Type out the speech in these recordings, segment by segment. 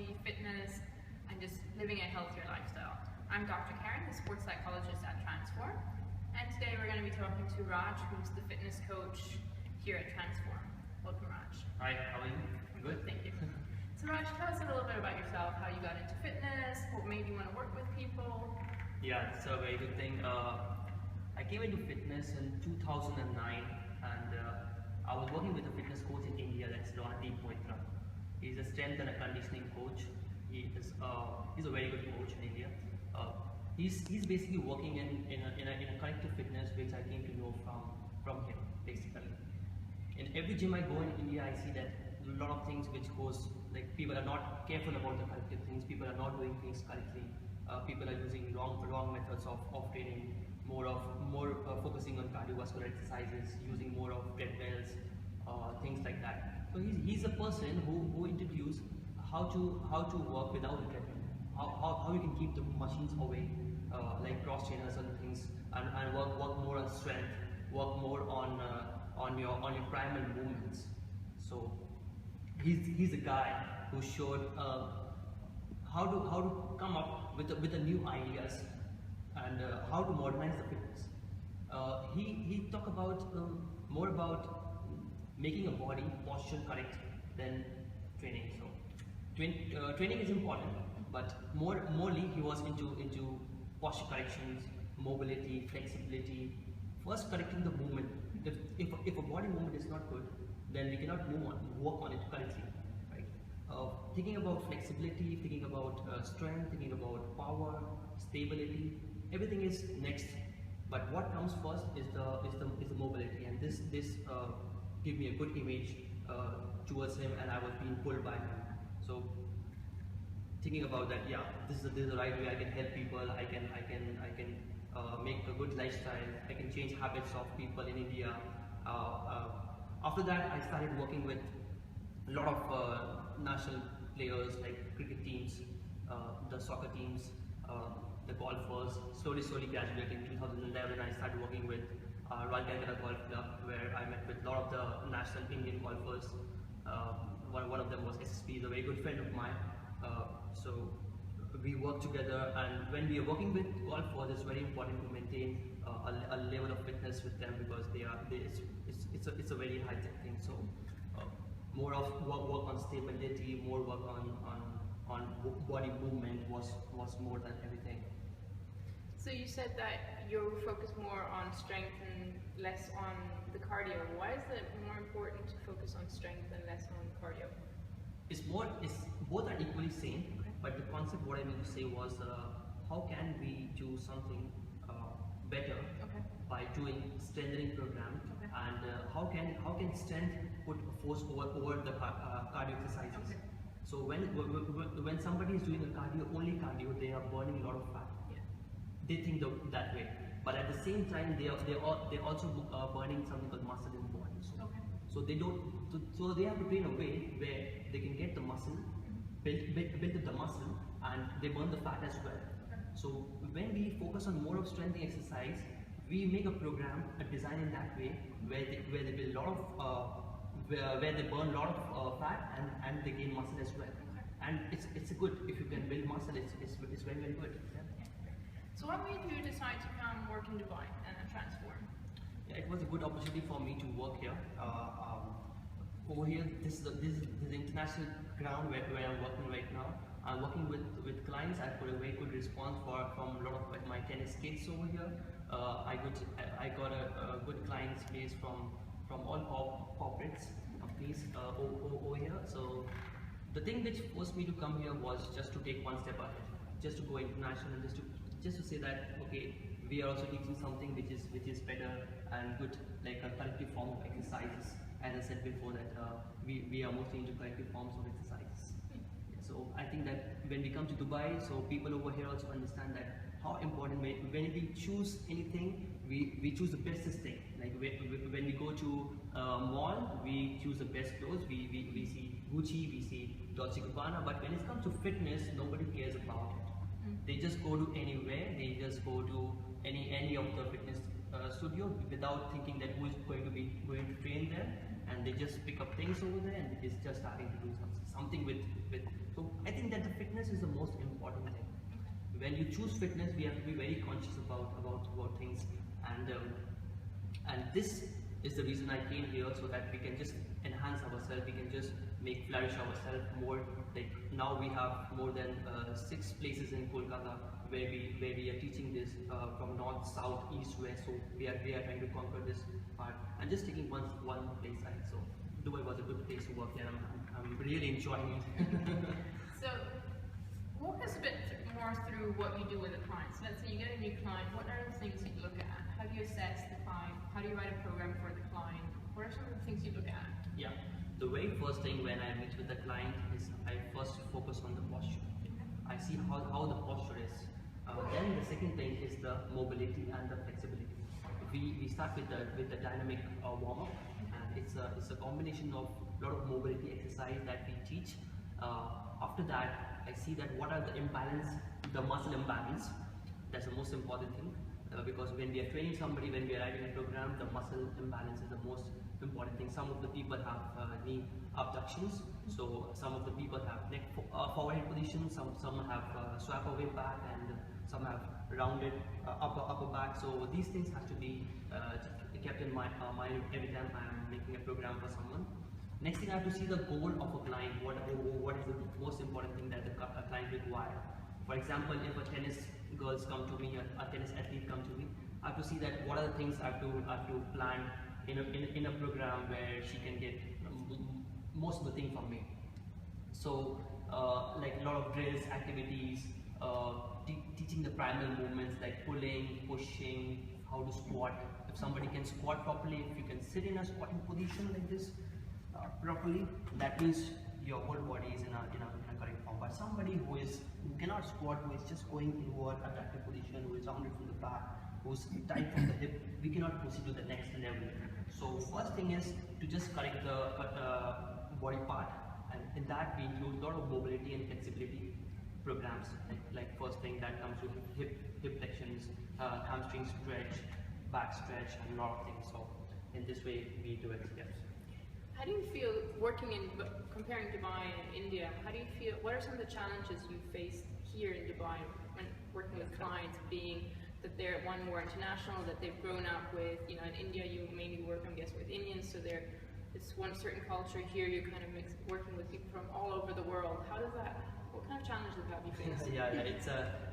psychology, fitness, and just living a healthier lifestyle. I'm Dr. Caren, the sports psychologist at Transform, and today we're going to be talking to Raj, who's the fitness coach here at Transform. Welcome, Raj. Hi, how are you? Good? Thank you. So Raj, tell us a little bit about yourself, how you got into fitness, what made you want to work with people. Yeah, it's a very good thing. I came into fitness in 2009 and I was working with a fitness coach in India, that's Dr. Caren. He's a strength and a conditioning coach. He's a very good coach in India. He's basically working in a corrective fitness, which I came to know from him, basically. In every gym I go in India, I see that a lot of things which goes, like people are not careful about the corrective things, people are not doing things correctly, people are using wrong methods of training, more focusing on cardiovascular exercises, using more of treadmills, things like that. So he's a person who introduced how to work without a treadmill, how you can keep the machines away, like cross trainers and things, and work more on strength, work more on your primal movements. So he's a guy who showed how to come up with the new ideas and how to modernize the fitness. He talked about more about making a body posture correct than training. So training is important, but morely he was into posture corrections, mobility, flexibility. First, correcting the movement. If a body movement is not good, then we cannot work on it correctly, right? Thinking about flexibility, thinking about strength, thinking about power, stability, everything is next. But what comes first is the mobility, and this gave me a good image towards him, and I was being pulled by him. So thinking about that, yeah, this is the right way I can help people. I can make a good lifestyle. I can change habits of people in India. After that, I started working with a lot of national players like cricket teams, the soccer teams, the golfers. Slowly graduating in 2011, I started working with Royal Calcutta Golf Club, where I met with a lot of the national Indian golfers. One of them was SSP, he's a very good friend of mine. So we work together, and when we are working with golfers, it's very important to maintain a level of fitness with them, because it's a very high tech thing. So more of work on stability, more work on body movement was more than everything. So you said that you're focused more on strength and less on the cardio. Why is it more important to focus on strength and less on cardio? Both are equally same, okay. But the concept, what I mean to say was, how can we do something better, okay, by doing strengthening program, okay, and how can strength put a force over the cardio exercises. Okay. So when somebody is doing only cardio, they are burning a lot of fat. Yeah. They think that way, but at the same time they also burning something called muscle in the body. So, okay, so they don't. So they have to train a way where they can get the muscle, build up the muscle, and they burn the fat as well. Okay. So when we focus on more of strengthening exercise, we make a program, a design in that way where they build a lot of where they burn a lot of fat and they gain muscle as well. Okay. And it's good if you can build muscle. It's very good. Yeah. So what made you decide to come work in Dubai and Transform? Yeah, it was a good opportunity for me to work here. Over here, this is the international ground where I'm working right now. I'm working with clients. I've got a very good response from a lot of my tennis kids over here. I got a good client base from all corporates companies over here. So the thing which forced me to come here was just to take one step ahead, just to go international, and just to say that, okay, we are also teaching something which is better and good, like a collective form of exercises. As I said before, that we are mostly into collective forms of exercises. So I think that when we come to Dubai, so people over here also understand that how important, when we choose anything, we choose the bestest thing. Like when we go to a mall, we choose the best clothes. We see Gucci, we see Dolce & Gabbana, but when it comes to fitness, nobody cares about it. They just go to anywhere. They just go to any of the fitness studio without thinking that who is going to train there, and they just pick up things over there and it's just starting to do something with. So I think that when you choose fitness, we have to be very conscious about things, and this is the reason I came here, so that we can just enhance ourselves, we can just flourish ourselves more. Like now we have more than 6 places in Kolkata where we are teaching this from north, south, east, west. So we are trying to conquer this part and just taking one place ahead. So Dubai was a good place to work, and I'm really enjoying it. So walk us a bit more through what you do with a client. So let's say you get a new client. What are the things you look at? How do you assess the client? How do you write a program for the client? What are some of the things you look at? Yeah, the very first thing when I meet with the client is I first focus on the posture. I see how the posture is. Then the second thing is the mobility and the flexibility. We start with the dynamic warm up, and it's a combination of a lot of mobility exercise that we teach. After that, I see that what are the muscle imbalance. That's the most important thing, because when we are training somebody, when we are writing a program, the muscle imbalance is the most important thing. Some of the people have knee abductions, so some of the people have neck forward position, some have swap away back, and some have rounded upper back. So these things have to be kept in mind every time I am making a program for someone. Next thing, I have to see the goal of a client. What is the most important thing that the client requires? For example, if a tennis girls come to me, a tennis athlete come to me, I have to see that what are the things I have to plan in a program where she can get most of the thing from me. So like a lot of drills, activities, teaching the primal movements like pulling, pushing, how to squat. If somebody can squat properly, if you can sit in a squatting position like this properly, that means your whole body is in a correct form. But somebody who cannot squat, who is just going inward, adaptive position, who is rounded from the back, who's tight from the hip, we cannot proceed to the next level. So first thing is to just correct the body part, and in that we include a lot of mobility and flexibility programs. Like first thing that comes with hip flexions, hamstring stretch, back stretch, and a lot of things. So in this way we do it. Yes. How do you feel comparing Dubai and India? How do you feel? What are some of the challenges you faced here in Dubai when working with clients, being that they're more international, that they've grown up with, in India you mainly work, I'm guessing, with Indians, so it's one certain culture. Here you're kind of working with people from all over the world. What kind of challenges have you faced? Yeah,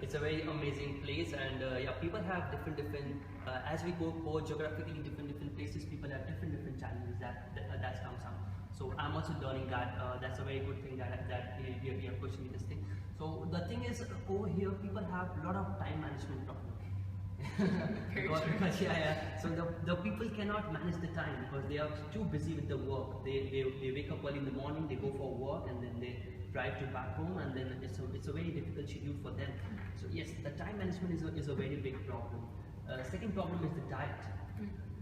it's a very amazing place, and people have different as we go geographically different places, people have different challenges that comes up. So I'm also learning that. That's a very good thing that we are pushing this thing. So the thing is, over here people have a lot of time management problems. because so the people cannot manage the time because they are too busy with the work. They wake up early in the morning, they go for work, and then they drive to back home, and then it's a very difficult schedule for them. So yes, the time management is a very big problem. Second problem is the diet.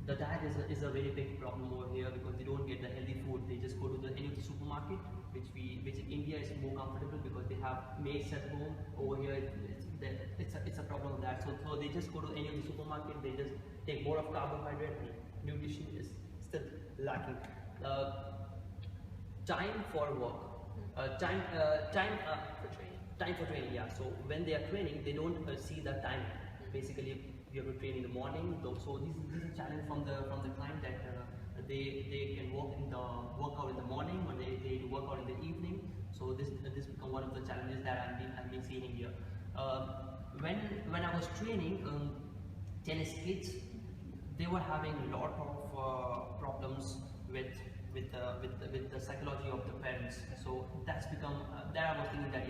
The diet is a very big problem over here because they don't get the healthy food. They just go to any of the supermarket, which in India is more comfortable because they have maids at home. Over here, it's a problem of that. So they just go to any of the supermarket. They just take more of carbohydrate. Nutrition is still lacking. Time for work. Time for training. Yeah. So when they are training, they don't see the time. Basically, you have to train in the morning. So this is a challenge from the client that they can work out in the morning, or they work out in the evening. So this become one of the challenges that I've been seeing here. When I was training tennis kids, they were having a lot of problems with the psychology of the parents. So that's become that I was thinking that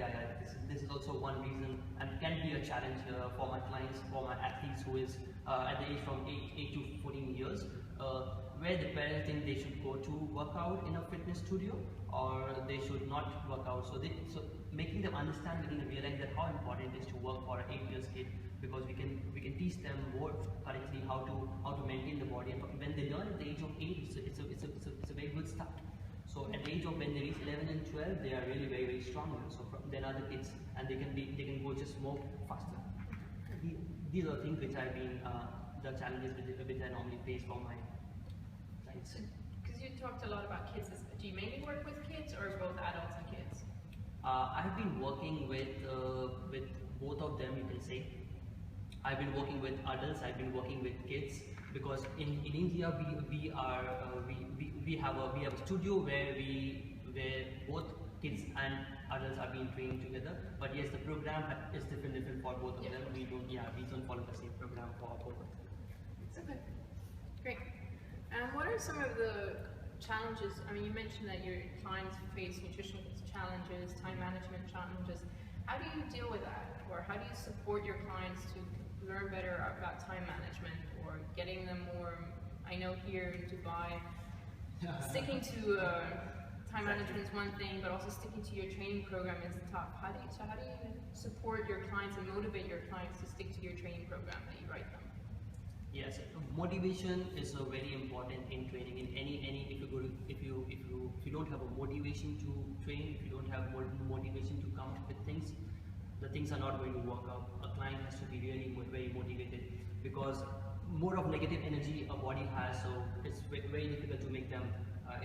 this is also one reason and can be a challenge for my clients, for my athletes who is at the age from 8 to 14 years, where the parents think they should go to work out in a fitness studio or they should not work out. So making them understand, making them realize that how important it is to work for an 8 years kid, because we can teach them more correctly how to maintain the body. And when they learn at the age of 8, it's a very good start. So at the age of when they reach 11 and 12, they are really very strong. So than other kids, and they can go just more faster. These are things which I've been the challenges which I normally face for my clients. Because you talked a lot about kids. Do you mainly work with kids or both adults and kids? I've been working with both of them, you can say. I've been working with adults, I've been working with kids, because in India we have a studio where both kids and adults are being trained together. But yes, the program is different for both of them. We don't follow the same program for both of them. Okay, great. And what are some of the challenges? I mean, you mentioned that your clients face nutrition challenges, time management challenges. How do you deal with that? Or how do you support your clients to learn better about time management, or getting them more, I know here in Dubai, sticking to time management is one thing, but also sticking to your training program is tough. How do you support your clients and motivate your clients to stick to your training program that you write them? Yes, motivation is very important in training. In any if you don't have a motivation to train, if you don't have motivation to come up with things, the things are not going to work out. A client has to be really very motivated, because more of negative energy a body has, so it's very difficult to make them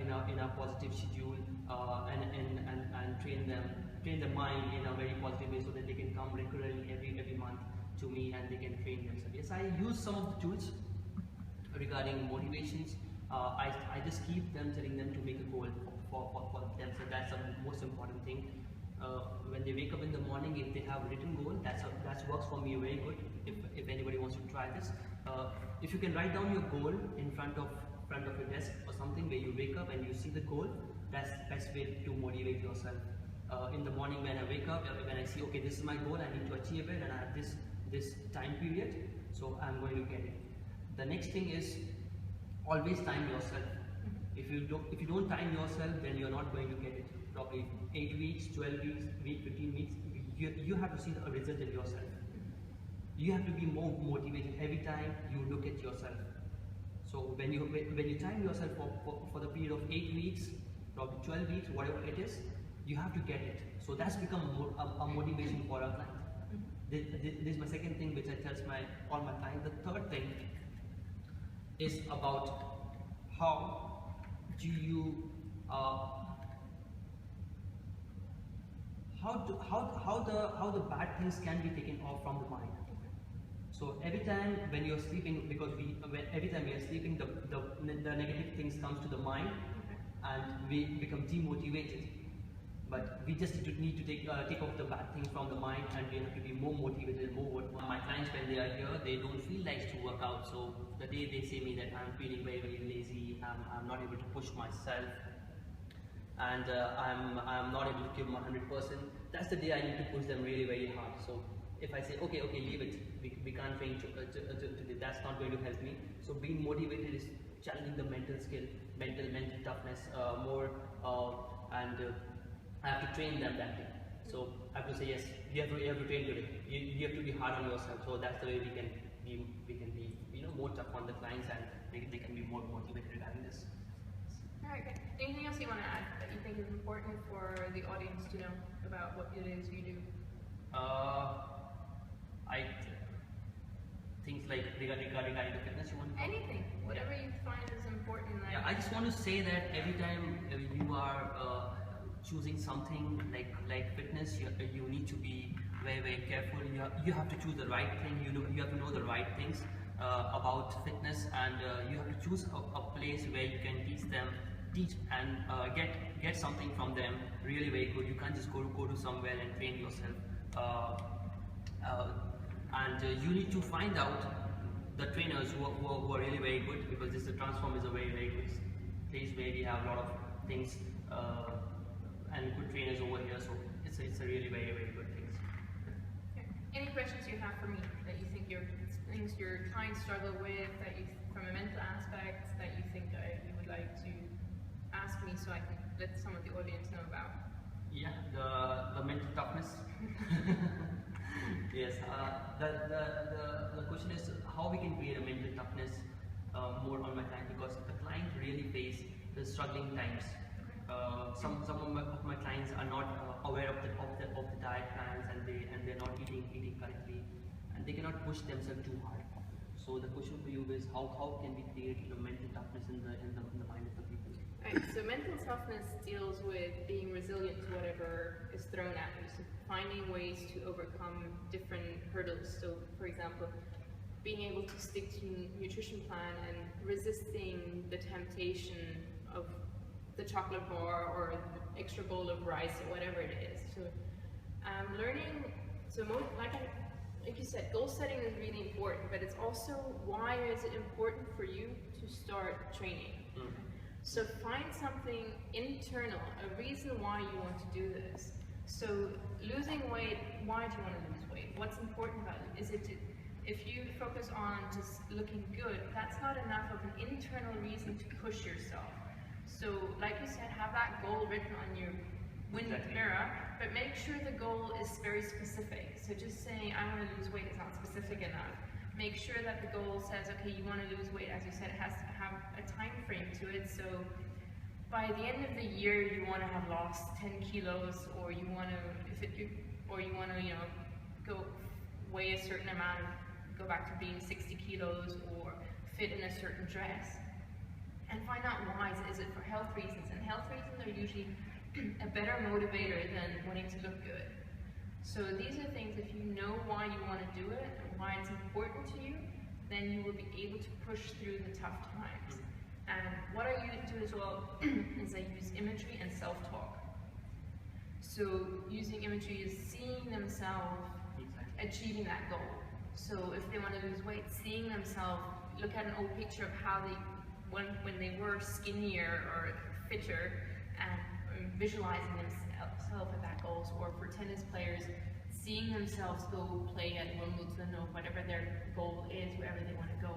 in a positive schedule and train the mind in a very positive way, so that they can come regularly every month to me and they can train themselves. Yes, I use some of the tools regarding motivations. I just keep them telling them to make a goal for themselves. That's the most important thing. When they wake up in the morning, if they have a written goal, that works for me very good. If anybody wants to try this, if you can write down your goal in front of your desk or something, where you wake up and you see the goal, that's the best way to motivate yourself. In the morning when I wake up, when I see, okay, this is my goal, I need to achieve it, and I have this time period, so I'm going to get it. The next thing is always time yourself. If you don't time yourself, then you're not going to get it. Probably 8 weeks, 12 weeks, 15 weeks, you have to see the result in yourself. You have to be more motivated every time you look at yourself. So when you time yourself for the period of 8 weeks, probably 12 weeks, whatever it is, you have to get it. So that's become a motivation for a client. This is my second thing, which I tell all my clients. The third thing is about how do you how the bad things can be taken off from the mind. So every time when you're sleeping, because every time we are sleeping, the negative things comes to the mind, and we become demotivated. But we just need to take off the bad things from the mind, and we have to be more motivated, more. My clients, when they are here, they don't feel like to work out. So the day they say me that I'm feeling very lazy, I'm not able to push myself, and I'm not able to give my 100%. That's the day I need to push them really hard. So if I say okay, leave it, we can't train today, that's not going to help me. So being motivated is challenging the mental skill, mental toughness more, and I have to train them that day. So I have to say, yes, you have to train today. You have to be hard on yourself. So that's the way we can be more tough on the clients, and they can be more motivated regarding this. All right, good. Anything else you want to add that you think is important for the audience to know about what it is you do? Things like regarding the fitness, you want to anything, whatever you find is important. Yeah, I just want to say that every time you are choosing something like fitness, you need to be very careful. You have to choose the right thing. You have to know the right things about fitness, and you have to choose a place where you can teach and get something from them really very good. You can't just go to somewhere and train yourself. And you need to find out the trainers who are really very good, because this Transform is a very good place where we have a lot of things and good trainers over here. So it's a really very good thing. Any questions you have for me that you think things your clients struggle with, that you, from a mental aspect, that you think you would like to ask me, so I can let some of the audience know about? Yeah, the mental toughness. Yes, the question is how we can create a mental toughness more on my client, because the client really face the struggling times. Some of my clients are not aware of the diet plans, and they're not eating correctly, and they cannot push themselves too hard. So the question for you is how can we create the mental toughness in the mind of the people? Right, so mental toughness deals with being resilient to whatever is thrown at you, so finding ways to overcome different hurdles. So, for example, being able to stick to nutrition plan and resisting the temptation of the chocolate bar or the extra bowl of rice or whatever it is. So, learning. So, like you said, goal setting is really important, but it's also why is it important for you to start training. So find something internal, a reason why you want to do this. So losing weight, why do you want to lose weight? What's important about it? Is it if you focus on just looking good, that's not enough of an internal reason to push yourself. So like you said, have that goal written on your window mirror, but make sure the goal is very specific. So just saying I want to lose weight is not specific enough. Make sure that the goal says, okay, you want to lose weight, as you said, it has to have a time frame to it. So by the end of the year, you want to have lost 10 kilos, or you want to, go weigh a certain amount, go back to being 60 kilos, or fit in a certain dress. And find out why. Is it for health reasons? And health reasons are usually a better motivator than wanting to look good. So these are things, if you know why you want to do it and why it's important to you, then you will be able to push through the tough times. And what I do as well is I use imagery and self-talk. So using imagery is seeing themselves achieving that goal. So if they want to lose weight, seeing themselves, look at an old picture of how they, when they were skinnier or fitter, and visualizing themselves at that goals, or for tennis players, seeing themselves go play at Wimbledon or whatever their goal is, wherever they want to go.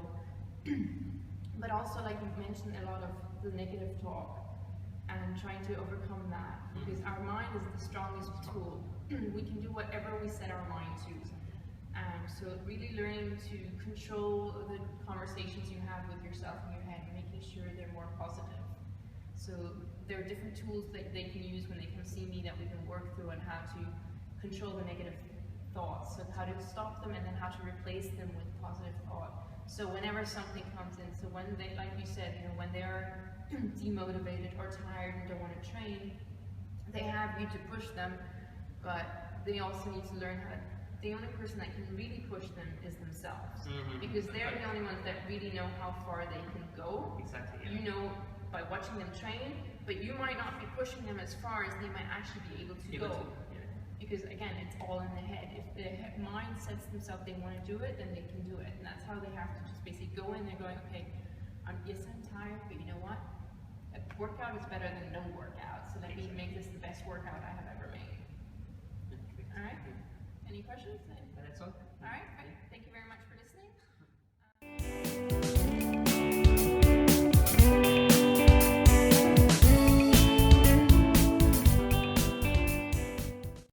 But also, like you've mentioned, a lot of the negative talk and trying to overcome that, because our mind is the strongest tool. We can do whatever we set our mind to. So really learning to control the conversations you have with yourself in your head, making sure they're more positive. So there are different tools that they can use when they come see me that we can work through on how to control the negative thoughts, so how to stop them and then how to replace them with positive thought. So whenever something comes in, so when they, like you said, when they're demotivated or tired and don't want to train, they have you to push them, but they also need to learn how to, the only person that can really push them is themselves, because they're the only ones that really know how far they can go. Exactly. Yeah. You know by watching them train, but you might not be pushing them as far as they might actually be able to go. Because again, it's all in the head. If the mind sets themselves they want to do it, then they can do it. And that's how they have to just basically go in there going, okay, yes, I'm tired, but you know what? A workout is better than no workout. So let me make this the best workout I have ever made. All right? Any questions? That's all. All right, great.